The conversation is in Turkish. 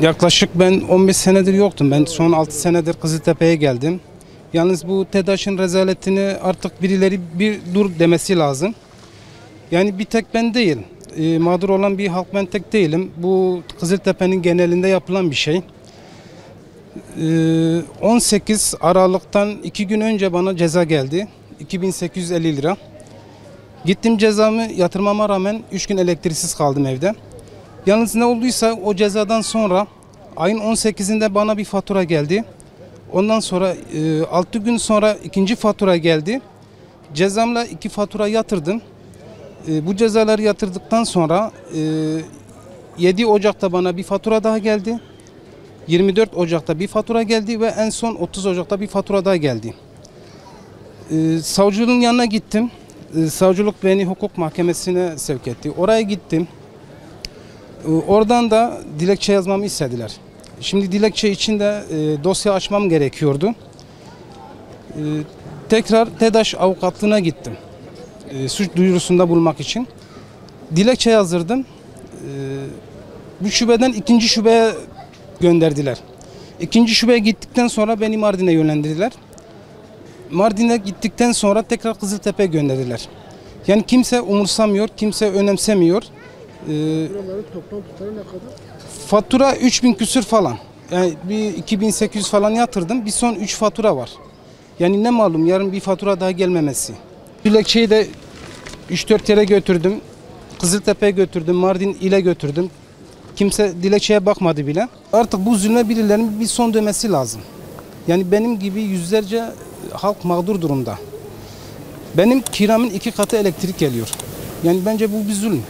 Yaklaşık ben 15 senedir yoktum. Ben son 6 senedir Kızıltepe'ye geldim. Yalnız bu TEDAŞ'ın rezaletini artık birileri bir dur demesi lazım. Yani bir tek ben değil. Mağdur olan bir halk ben tek değilim. Bu Kızıltepe'nin genelinde yapılan bir şey. 18 Aralık'tan 2 gün önce bana ceza geldi. 2850 lira. Gittim cezamı yatırmama rağmen 3 gün elektriksiz kaldım evde. Yalnız ne olduysa o cezadan sonra ayın 18'inde bana bir fatura geldi. Ondan sonra 6 gün sonra ikinci fatura geldi. Cezamla 2 fatura yatırdım. Bu cezaları yatırdıktan sonra 7 Ocak'ta bana bir fatura daha geldi. 24 Ocak'ta bir fatura geldi ve en son 30 Ocak'ta bir fatura daha geldi. Savcılığın yanına gittim. Savcılık beni hukuk mahkemesine sevk etti. Oraya gittim. Oradan da dilekçe yazmamı istediler. Şimdi dilekçe için de dosya açmam gerekiyordu. Tekrar TEDAŞ avukatlığına gittim. Suç duyurusunda bulmak için. Dilekçe yazdırdım. Bu şubeden ikinci şubeye gönderdiler. İkinci şubeye gittikten sonra beni Mardin'e yönlendirdiler. Mardin'e gittikten sonra tekrar Kızıltepe'ye gönderdiler. Yani kimse umursamıyor, kimse önemsemiyor. Buraların toplam tutarı ne kadar? Fatura 3000 küsür falan. Yani bir 2800 falan yatırdım. Bir son 3 fatura var. Yani ne malum yarın bir fatura daha gelmemesi. Dilekçeyi de 3-4 yere götürdüm. Kızıltepe'ye götürdüm, Mardin ile götürdüm. Kimse dilekçeye bakmadı bile. Artık bu zulme birilerinin bir son demesi lazım. Yani benim gibi yüzlerce halk mağdur durumda. Benim kiramın 2 katı elektrik geliyor. Yani bence bu bir zulüm.